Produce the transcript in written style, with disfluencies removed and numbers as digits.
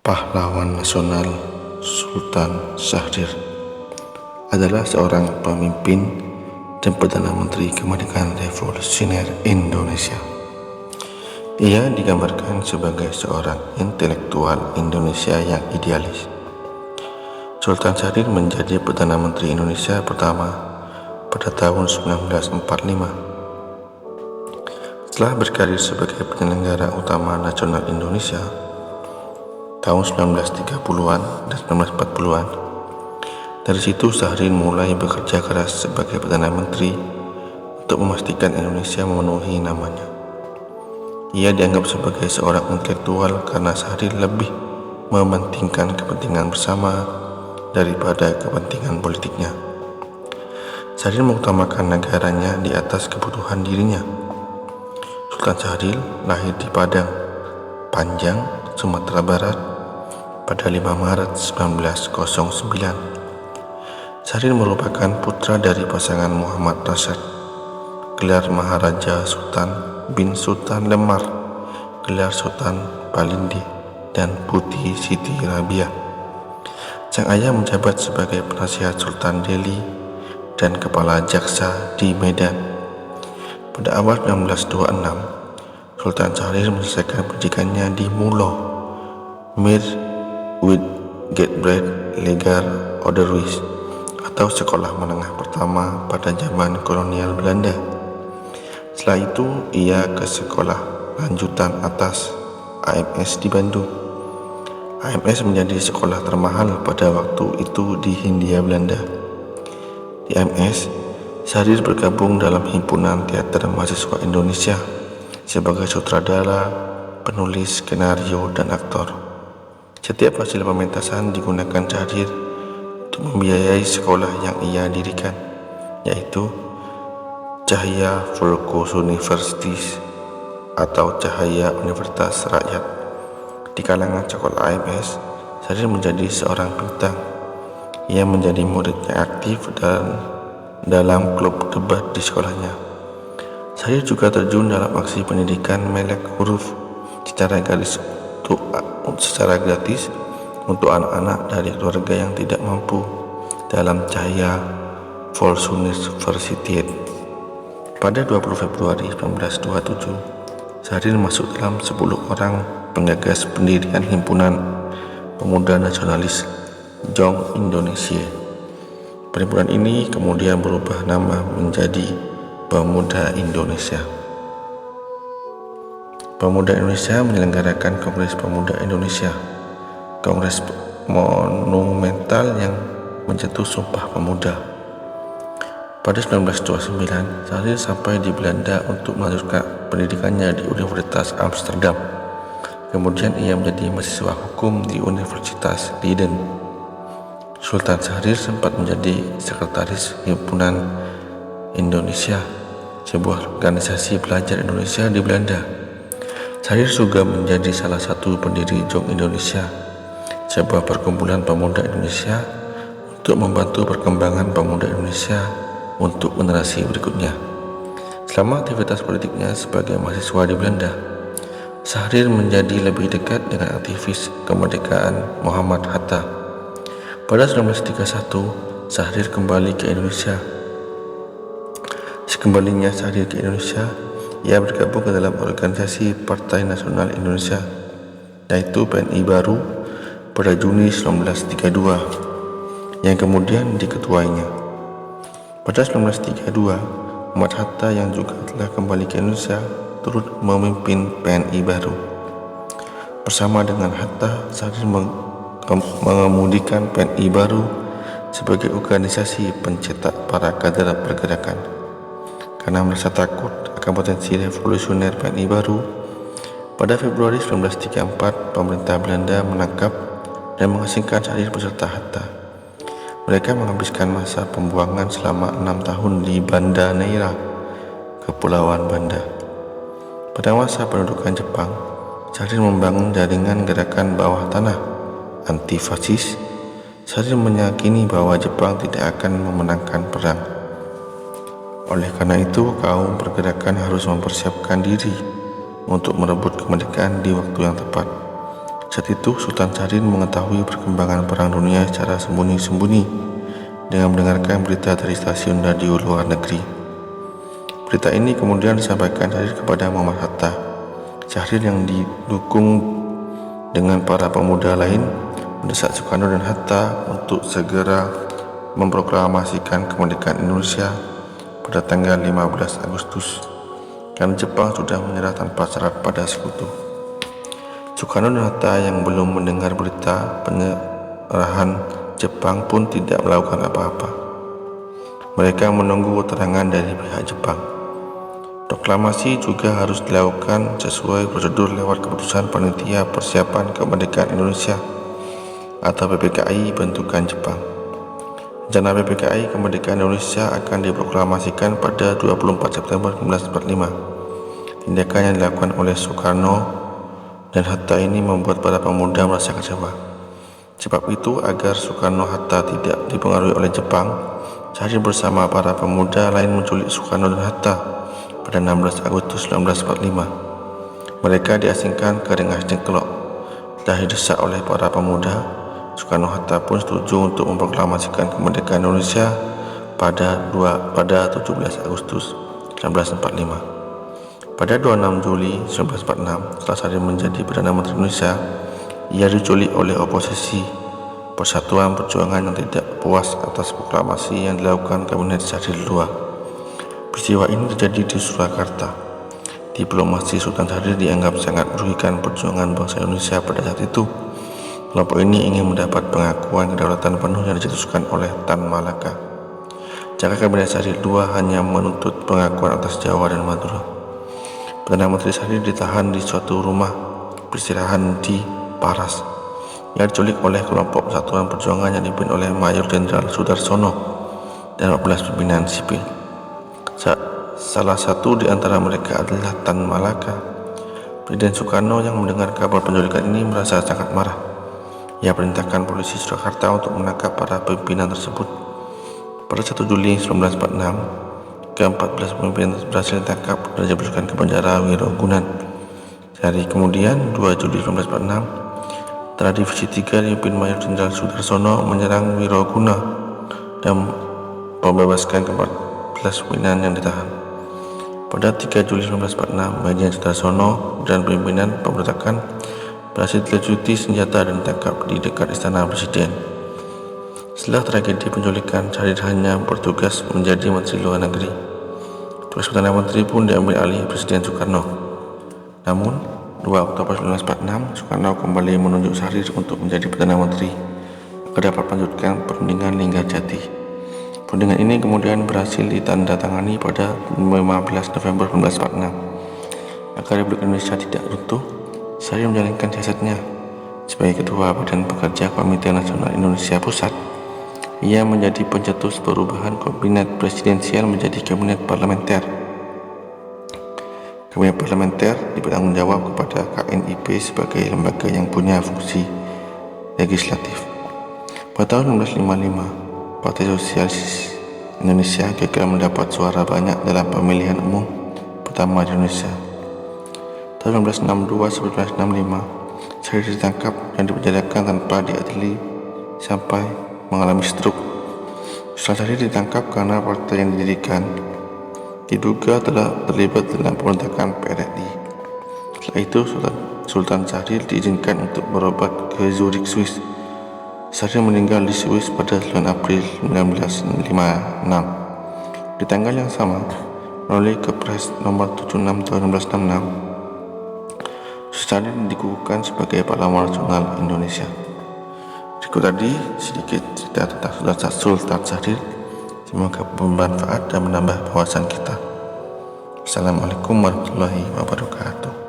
Pahlawan nasional Sultan Syahrir adalah seorang pemimpin dan Perdana Menteri Kemerdekaan Revolusioner Indonesia. Ia digambarkan sebagai seorang intelektual Indonesia yang idealis. Sultan Syahrir menjadi Perdana Menteri Indonesia pertama pada tahun 1945. Setelah berkarir sebagai penyelenggara utama nasional Indonesia tahun 1930-an dan 1940-an, dari situ Syahrir mulai bekerja keras sebagai Perdana Menteri untuk memastikan Indonesia memenuhi namanya. Ia dianggap sebagai seorang intelektual karena Syahrir lebih mementingkan kepentingan bersama daripada kepentingan politiknya. Syahrir mengutamakan negaranya di atas kebutuhan dirinya. Sultan Syahrir lahir di Padang Panjang, Sumatera Barat pada 5 Maret 1909. Syahrir merupakan putra dari pasangan Muhammad Rasyad, gelar Maharaja Sultan bin Sultan Lemar, gelar Sultan Palindi, dan Putih Siti Rabiah. Sang ayah menjabat sebagai penasihat Sultan Delhi dan kepala jaksa di Medan. Pada awal 1926, Sultan Syahrir menyelesaikan pendidikannya di Mulo, Mir Witgetbrand Leger Onderwijs, atau sekolah menengah pertama pada zaman kolonial Belanda. Setelah itu ia ke sekolah lanjutan atas AMS di Bandung. AMS menjadi sekolah termahal pada waktu itu di Hindia Belanda. Di AMS, Syahrir bergabung dalam himpunan teater mahasiswa Indonesia sebagai sutradara, penulis skenario, dan aktor. Setiap hasil pementasan digunakan Syahrir untuk membiayai sekolah yang ia dirikan, yaitu Cahaya Volkoes Universities atau Cahaya Universitas Rakyat. Di kalangan sekolah AMS, Syahrir menjadi seorang bintang. Ia menjadi murid yang aktif dan dalam klub debat di sekolahnya. Syahrir juga terjun dalam aksi pendidikan melek huruf secara gratis untuk anak-anak dari keluarga yang tidak mampu dalam Cahaya Volkoes University. Pada 20 Februari 1927, Syahrir masuk dalam 10 orang penggagas pendirian Himpunan Pemuda Nasionalis Jong Indonesia. Perhimpunan ini kemudian berubah nama menjadi Pemuda Indonesia. Pemuda Indonesia menyelenggarakan Kongres Pemuda Indonesia, kongres monumental yang menjatuh Sumpah Pemuda. Pada 1929, Syahrir sampai di Belanda untuk melanjutkan pendidikannya di Universitas Amsterdam. Kemudian ia menjadi mahasiswa hukum di Universitas Leiden. Sultan Syahrir sempat menjadi sekretaris Himpunan Indonesia, sebuah organisasi pelajar Indonesia di Belanda. Syahrir juga menjadi salah satu pendiri Jong Indonesia, sebuah perkumpulan pemuda Indonesia untuk membantu perkembangan pemuda Indonesia untuk generasi berikutnya. Selama aktivitas politiknya sebagai mahasiswa di Belanda, Syahrir menjadi lebih dekat dengan aktivis kemerdekaan Muhammad Hatta. Pada 1931, Syahrir kembali ke Indonesia. Sekembalinya Syahrir ke Indonesia, ia bergabung ke dalam organisasi Partai Nasional Indonesia, yaitu PNI Baru, pada Juni 1932, yang kemudian diketuainya. Pada 1932, Muhammad Hatta yang juga telah kembali ke Indonesia turut memimpin PNI Baru. Bersama dengan Hatta, Syahrir mengemudikan PNI Baru sebagai organisasi pencetak para kader pergerakan. Karena merasa takut akan potensi revolusioner PNI Baru, pada Februari 1934 pemerintah Belanda menangkap dan mengasingkan Syahrir beserta Hatta. Mereka menghabiskan masa pembuangan selama 6 tahun di Banda Neira, Kepulauan Banda. Pada masa pendudukan Jepang, Syahrir membangun jaringan gerakan bawah tanah anti-fasis. Syahrir meyakini bahwa Jepang tidak akan memenangkan perang. Oleh karena itu, kaum pergerakan harus mempersiapkan diri untuk merebut kemerdekaan di waktu yang tepat. Saat itu Sultan Syahrir mengetahui perkembangan Perang Dunia secara sembunyi-sembunyi dengan mendengarkan berita dari stasiun radio luar negeri. Berita ini kemudian disampaikan Syahrir kepada Muhammad Hatta. Syahrir yang didukung dengan para pemuda lain mendesak Soekarno dan Hatta untuk segera memproklamasikan kemerdekaan Indonesia pada tanggal 15 Agustus karena Jepang sudah menyerah tanpa syarat pada sekutu. Soekarno dan Hatta yang belum mendengar berita penyerahan Jepang pun tidak melakukan apa-apa. Mereka menunggu keterangan dari pihak Jepang. Proklamasi juga harus dilakukan sesuai prosedur lewat keputusan Panitia Persiapan Kemerdekaan Indonesia atau PPKI bentukan Jepang. Rencana PPKI Kemerdekaan Indonesia akan diproklamasikan pada 24 September 1945. Tindakan yang dilakukan oleh Soekarno dan Hatta ini membuat para pemuda merasa kecewa. Sebab itu, agar Soekarno-Hatta tidak dipengaruhi oleh Jepang, Syahrir bersama para pemuda lain menculik Soekarno dan Hatta pada 16 Agustus 1945. Mereka diasingkan ke Rengas Dengklok. Setelah didesak oleh para pemuda, Soekarno-Hatta pun setuju untuk memproklamasikan kemerdekaan Indonesia pada 17 Agustus 1945. Pada 26 Juli 1946, setelah Syahrir menjadi Perdana Menteri Indonesia, ia diculik oleh oposisi Persatuan Perjuangan yang tidak puas atas proklamasi yang dilakukan Kabinet Syahrir II. Peristiwa ini terjadi di Surakarta. Diplomasi Sultan Syahrir dianggap sangat merugikan perjuangan bangsa Indonesia pada saat itu. Kelompok ini ingin mendapat pengakuan kedaulatan penuh yang dicetuskan oleh Tan Malaka. Jika Kabinet Syahrir II hanya menuntut pengakuan atas Jawa dan Madura. Perdana Menteri Syahrir ditahan di suatu rumah peristirahatan di Paras. Ia diculik oleh kelompok Persatuan Perjuangan yang dipimpin oleh Mayor Jenderal Sudarsono dan 14 pimpinan sipil. Salah satu di antara mereka adalah Tan Malaka. Presiden Soekarno yang mendengar kabar penculikan ini merasa sangat marah. Ia perintahkan polisi Surakarta untuk menangkap para pimpinan tersebut. Pada 1 Juli 1946, ke-14 pemimpin berhasil ditangkap dan dimasukkan ke penjara Wirogunan. Sehari kemudian, 2 Juli 1946, setelah Divisi 3 dipimpin Mayor Jenderal Sudarsono menyerang Wiroguna dan membebaskan ke-14 pimpinan yang ditahan. Pada 3 Juli 1946, Mayor Jenderal Sudarsono dan pimpinan pemberontakan berhasil dilucuti senjata dan ditangkap di dekat Istana Presiden. Setelah tragedi penculikan, Syahrir hanya bertugas menjadi Menteri Luar Negeri. Tugas Perdana Menteri pun diambil alih Presiden Soekarno. Namun, 2 Oktober 1946, Soekarno kembali menunjuk Syahrir untuk menjadi Perdana Menteri agar dapat melanjutkan perundingan Linggarjati. Perundingan ini kemudian berhasil ditandatangani pada 15 November 1946. Agar Republik Indonesia tidak runtuh, Syahrir menjalankan siasatnya. Sebagai Ketua Badan Pekerja Komite Nasional Indonesia Pusat, ia menjadi pencetus perubahan kabinet presidensial menjadi kabinet parlementer. Kabinet parlementer bertanggung jawab kepada KNIP sebagai lembaga yang punya fungsi legislatif. Pada tahun 1955, Partai Sosialis Indonesia gagal mendapat suara banyak dalam pemilihan umum pertama di Indonesia. Tahun 1962-1965, Syahrir ditangkap dan dipenjarakan tanpa diadili sampai mengalami stroke. Setelah Syahrir ditangkap karena partai yang didirikan diduga telah terlibat dalam pemberontakan PRRI. Setelah itu, Sultan Syahrir diizinkan untuk berobat ke Zurich, Swiss. Syahrir meninggal di Swiss pada 9 April 1956. Di tanggal yang sama, melalui Kepres nomor 76 tahun 1966, Syahrir dikukuhkan sebagai pahlawan nasional Indonesia. Berikut tadi sedikit cerita tentang Sultan Syahrir. Semoga bermanfaat dan menambah wawasan kita. Assalamualaikum warahmatullahi wabarakatuh.